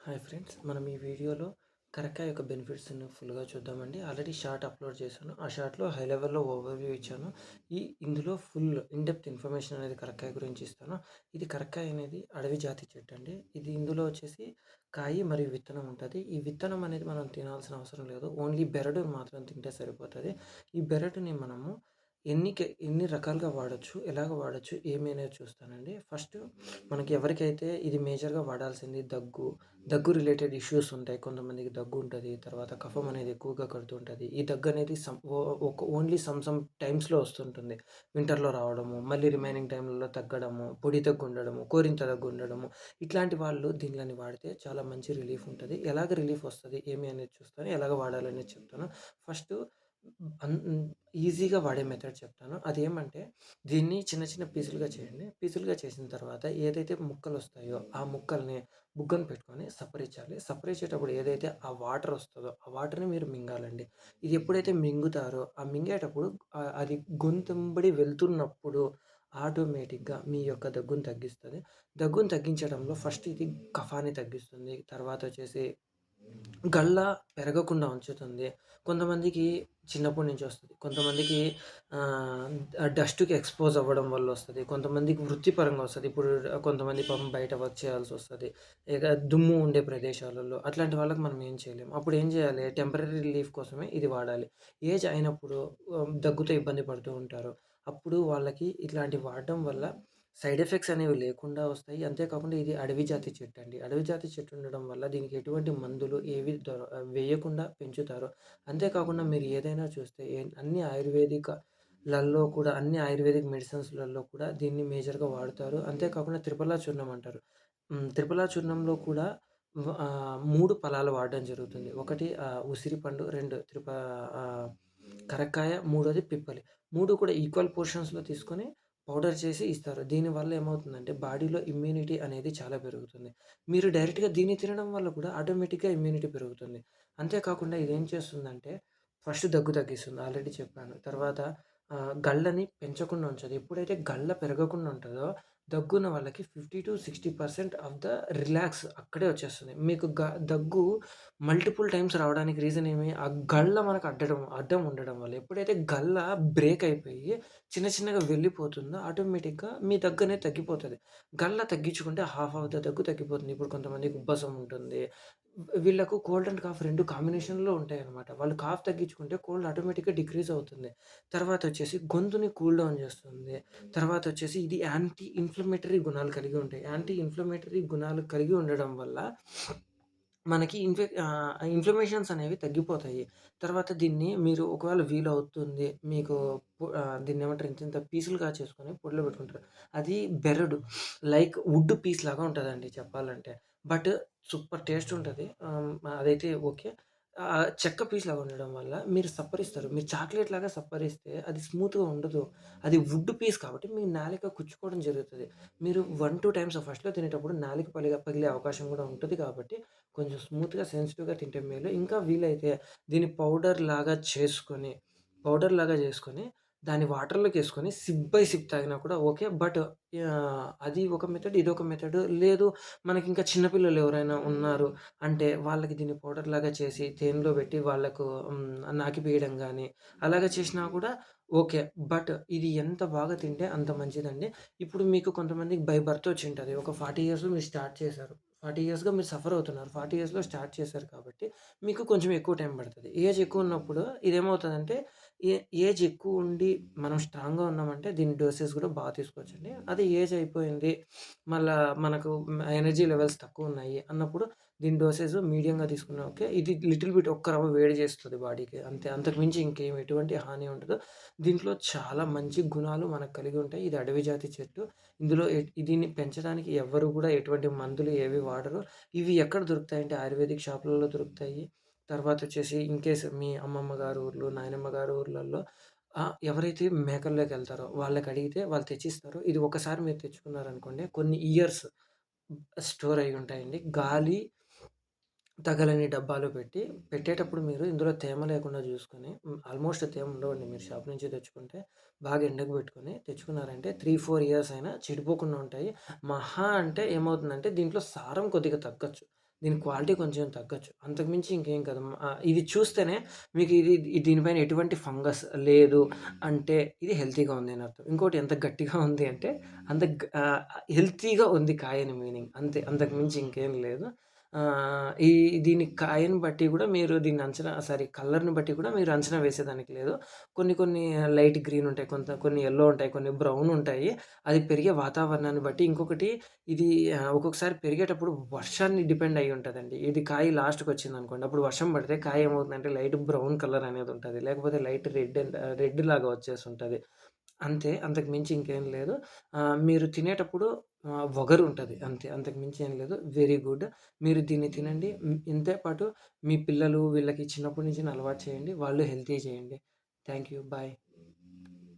Hi friends, మనం ఈ వీడియోలో కరక్కాయ యొక్క బెనిఫిట్స్‌ని ఫుల్‌గా చూద్దామండి. ఆల్రెడీ షార్ట్ అప్లోడ్ చేశాను. ఆ షార్ట్‌లో హై లెవెల్‌లో ఓవర్‌వ్యూ ఇచ్చాను. ఇందులో ఫుల్ ఇన్ డెప్త్ ఇన్ఫర్మేషన్ అనేది కరక్కాయ గురించి ఇస్తాను. ఇది కరక్కాయ అనేది అడవి జాతి చెట్టు అండి. ఇందులో వచ్చేసి కాయి మరియు విత్తనం ఉంటది. ఈ విత్తనం అనేది మనం తినాల్సిన అవసరం లేదు. ఓన్లీ బెరడుని మాత్రం తింటే సరిపోతది. ఈ బెరడుని మనము ఎన్ని రకాలుగా వాడొచ్చు, ఎలాగ వాడొచ్చు, ఏమి అనేది చూస్తానండి. ఫస్ట్ మనకి ఎవరికైతే ఇది మేజర్‌గా వాడాల్సింది దగ్గు రిలేటెడ్ ఇష్యూస్ ఉంటాయి. కొంతమందికి దగ్గు ఉంటది. తర్వాత కఫం అనేది ఎక్కువగా కడుతుంటది. ఈ దగ్గు అనేది ఓన్లీ సమ్ టైమ్స్‌లో వస్తుంటుంది. వింటర్‌లో రావడము, మళ్ళీ రిమైనింగ్ టైమ్‌లలో తగ్గడము, పొడి దగ్గు ఉండడము, కోరింత దగ్గు ఉండడము. ఇట్లాంటి వాళ్ళు దీనిలని వాడితే చాలా మంచి రిలీఫ్ ఉంటది. ఎలాగ రిలీఫ్ వస్తది, ఏమి అనేది చూస్తాను. ఎలాగ వాడాలనేది చెప్తాను. ఫస్టు అన్ ఈజీగా వాడే మెథడ్ చెప్తాను. అదేమంటే దీన్ని చిన్న చిన్న పీసులుగా చేయండి. పీసులుగా చేసిన తర్వాత ఏదైతే ముక్కలొస్తాయో, ఆ ముక్కల్ని బుగ్గన పెట్టుకొని సప్పరించాలి. సప్పరించేటప్పుడు ఏదైతే ఆ వాటర్ వస్తదో, ఆ వాటర్‌ని మీరు మింగాలండి. ఇది ఎప్పుడైతే మింగుతారో, ఆ మింగేటప్పుడు అది గొంతెంబడి వెళ్తున్నప్పుడు ఆటోమేటిక్‌గా మీ యొక్క దగ్గుని తగ్గిస్తది. దగ్గుని తగ్గించడంలో ఫస్ట్ ఇది కఫాన్ని తగ్గిస్తుంది. తర్వాత వచ్చేసి గళ్ళ పెరగకుండా ఉంచుతుంది. కొంతమందికి చిన్నప్పటి నుంచి వస్తది. కొంతమందికి డస్ట్‌కి ఎక్స్‌పోజ్ అవ్వడం వల్ల వస్తది. కొంతమందికి వృత్తిపరంగా వస్తది. ఇప్పుడు కొంతమంది పాపం బయట వర్క్ చేయాల్సొస్తది. ఇక దుమ్ము ఉండే ప్రదేశాలలో అట్లాంటి వాళ్ళకి మనం ఏం చేయలేము. అప్పుడు ఏం చేయాలి? టెంపరరీ రిలీఫ్ కోసమే ఇది వాడాలి. ఏజ్ అయినప్పుడు దగ్గుతో ఇబ్బంది పడుతూ ఉంటారు. అప్పుడు వాళ్ళకి ఇట్లాంటివి వాడడం వల్ల సైడ్ ఎఫెక్ట్స్ అనేవి లేకుండా వస్తాయి. అంతే కాకుండా ఇది అడవి జాతి చెట్టండి. అడవి జాతి చెట్టు ఉండడం వల్ల దీనికి ఎటువంటి మందులు ఏవి వేయకుండా పెంచుతారు. అంతే కాకుండా మీరు ఏదైనా చూస్తే అన్ని ఆయుర్వేదిక్ మెడిసిన్స్‌లలో కూడా దీన్ని మేజర్‌గా వాడుతారు. అంతే కాకుండా త్రిఫలా చూర్ణం అంటారు. త్రిఫలా చూర్ణంలో కూడా 3 ఫలాలు వాడడం జరుగుతుంది. ఒకటి ఉసిరి పండు, 2 కరక్కాయ, మూడోది పిప్పలి. 3 కూడా ఈక్వల్ పోర్షన్స్‌లో తీసుకొని పౌడర్ చేసి ఇస్తారు. దీనివల్ల ఏమవుతుందంటే బాడీలో ఇమ్యూనిటీ అనేది చాలా పెరుగుతుంది. మీరు డైరెక్ట్‌గా దీన్ని తినడం వల్ల కూడా ఆటోమేటిక్‌గా ఇమ్యూనిటీ పెరుగుతుంది. అంతే కాకుండా ఇదేం చేస్తుందంటే ఫస్ట్ దగ్గు తగ్గిస్తుంది. ఆల్రెడీ చెప్పాను. తర్వాత గళ్ళని పెంచకుండా ఉంచదు. ఎప్పుడైతే గళ్ళ పెరగకుండా ఉంటదో దగ్గున్న వాళ్ళకి 50-60% ఆఫ్ ద రిలాక్స్ అక్కడే వచ్చేస్తుంది. మీకు దగ్గు మల్టిపుల్ టైమ్స్ రావడానికి రీజన్ ఏమి? ఆ గళ్ళ మనకు అడ్డం ఉండడం వల్ల. ఎప్పుడైతే గల్ల బ్రేక్ అయిపోయి చిన్న చిన్నగా వెళ్ళిపోతుందో ఆటోమేటిక్‌గా మీ దగ్గనేది తగ్గిపోతది. గల్ల తగ్గించుకుంటే హాఫ్ ఆఫ్ ద దగ్గు తగ్గిపోతుంది. ఇప్పుడు కొంతమందికి ఉబ్బసం ఉంటుంది. వీళ్ళకు కోల్డ్ అండ్ కాఫ్ 2 కాంబినేషన్‌లో ఉంటాయన్నమాట. వాళ్ళు కాఫ్ తగ్గించుకుంటే కోల్డ్ ఆటోమేటిక్‌గా డిక్రీజ్ అవుతుంది. తర్వాతొచ్చేసి గొంతుని కూల్ డౌన్ చేస్తుంది. తర్వాతొచ్చేసి ఇది యాంటీ ఇన్‌ఫ్లమేటరీ గుణాలు కలిగి ఉంటాయి. యాంటీ ఇన్‌ఫ్లమేటరీ గుణాలు కలిగి ఉండడం వల్ల మనకి ఇన్‌ఫ్లమేషన్స్ అనేవి తగ్గిపోతాయి. తర్వాత దీన్ని మీరు ఒకవేళ వీలవుతుంది మీకు దీన్నేమంటారు ఇంతింత పీసులుగా చేసుకొని పొడిలో పెట్టుకుంటారు. అది బెరడు లైక్ వుడ్ పీస్ లాగా ఉంటదండి చెప్పాలంటే. బట్ సూపర్ టేస్ట్ ఉంటది. అదైతే ఓకే. చెక్క పీస్‌లాగా ఉండడం వల్ల మీరు సప్పరిస్తారు. మీరు చాక్లేట్ లాగా సప్పరిస్తే అది స్మూత్‌గా ఉండదు. అది వుడ్ పీస్ కాబట్టి మీ నాలుక కుచ్చుకోవడం జరుగుతది. మీరు 1, 2 టైమ్స్ ఫస్ట్‌లో తినేటప్పుడు నాలుక పగిలే అవకాశం గూడా ఉంటది కాబట్టి కొంచెం స్మూత్‌గా, సెన్సిటివ్‌గా తింటే మేలు. ఇంకా వీలైతే దీన్ని పౌడర్ లాగా చేసుకొని దాన్ని వాటర్‌లోకేసుకొని సిప్ బై సిప్ తాగినా కూడా ఓకే. బట్ అది ఒక మెథడ్, ఇదొక మెథడ్. లేదు మనకింకా చిన్న పిల్లలు ఎవరైనా ఉన్నారు అంటే వాళ్ళకి దీన్ని పౌడర్‌లాగా చేసి తేనెలో పెట్టి వాళ్ళకు నాకిపియడం గానీ, అలాగ చేసినా కూడా ఓకే. బట్ ఇది ఎంత బాగా తింటే అంత మంచిదండి. ఇప్పుడు మీకు కొంతమందికి బై బర్త్ వచ్చుంటది. ఒక 40 ఇయర్స్‌లో మీరు స్టార్ట్ చేశారు. 40 ఇయర్స్‌గా మీరు సఫర్ అవుతున్నారు. 40 ఇయర్స్‌లో స్టార్ట్ చేశారు కాబట్టి మీకు కొంచెం ఎక్కువ టైం పడతది. ఏజ్ ఎక్కువున్నప్పుడు ఇదేమవుతదంటే ఏ ఏజ్ ఎక్కువుండి మనం స్ట్రాంగ్‌గా ఉన్నామంటే దీని డోసెస్ కూడా బాగా తీసుకోవచ్చండి. అదే ఏజ్ అయిపోయింది. మళ్ళా మనకు ఎనర్జీ లెవెల్స్ తక్కువున్నాయి అన్నప్పుడు దీని డోసేజ్ మీడియంగా తీసుకున్నా ఓకే. ఇది లిటిల్ బిట్ ఒక్క రవ్వ వేడి చేస్తది బాడీకి. అంతే. అంతకు మించి ఇంకేం ఎటువంటి హాని ఉండదు. దీంట్లో చాలా మంచి గుణాలు మనకు కలిగి ఉంటాయి. ఇది అడవి జాతి చెట్టు. ఇందులో దీన్ని పెంచడానికి ఎవ్వరు కూడా ఎటువంటి మందులు ఏవి వాడరు. ఇవి ఎక్కడ దొరుకుతాయంటే ఆయుర్వేదిక్ షాపులలో దొరుకుతాయి. తర్వాతొచ్చేసి ఇన్‌కేస్ మీ అమ్మమ్మ గారి ఊర్లో, నాయనమ్మ గారి ఊర్లలో ఎవరైతే మేకల్లోకెళ్తారో వాళ్ళకడిగితే వాళ్ళు తెచ్చిస్తారు. ఇది ఒకసారి మీరు తెచ్చుకున్నారనుకోండి కొన్ని ఇయర్స్ స్టోర్ అయ్యుంటాయండి. గాలి తగలని డబ్బాలో పెట్టేటప్పుడు మీరు ఇందులో తేమ లేకుండా చూసుకొని ఆల్మోస్ట్ తేమ ఉండవండి మీరు షాప్ నుంచి తెచ్చుకుంటే. బాగా ఎండకు పెట్టుకొని తెచ్చుకున్నారంటే 3, 4 ఇయర్స్ అయినా చెడిపోకుండా ఉంటాయి. మహా అంటే ఏమవుతుందంటే దీంట్లో సారం కొద్దిగా తగ్గొచ్చు. దీని క్వాలిటీ కొంచెం తగ్గొచ్చు. అంతకు మించి ఇంకేం కాదు. ఇది చూస్తేనే మీకు దీనిపైన ఎటువంటి ఫంగస్ లేదు అంటే ఇది హెల్తీగా ఉంది అని అర్థం. ఇంకోటి ఎంత గట్టిగా ఉంది అంటే అంత హెల్తీగా ఉంది కాయ అని మీనింగ్. అంతే. అంతకు మించి ఇంకేం లేదు. ఈ దీని కాయని బట్టి గూడా మీరు దీన్ని కలర్‌ని బట్టి కూడా మీరు అంచనా వేసేదానికి లేదు. కొన్ని కొన్ని లైట్ గ్రీన్ ఉంటాయి. కొన్ని యెల్లో ఉంటాయి. కొన్ని బ్రౌన్ ఉంటాయి. అది పెరిగే వాతావరణాన్ని బట్టి ఇంకొకటి ఇది ఒక్కొక్కసారి పెరిగేటప్పుడు వర్షాన్ని డిపెండ్ అయ్యి ఉంటదండి. ఇది కాయ లాస్ట్‌కొచ్చిందనుకోండి. అప్పుడు వర్షం పడితే కాయ ఏమవుతుందంటే లైట్ బ్రౌన్ కలర్ అనేది ఉంటది. లేకపోతే లైట్ రెడ్ లాగా వచ్చేసుంటది. అంతే. అంతకు మించి ఇంకేం లేదు. మీరు తినేటప్పుడు వగరుంటది అంతే. అంతకు మించి ఏం లేదు. Very good. మీరు దీన్ని తినండి. ఇంతే పాటు మీ పిల్లలు వీళ్ళకి చిన్నప్పటి నుంచినే అలవాటు చేయండి. వాళ్ళు హెల్తీ చేయండి. Thank you. బాయ్.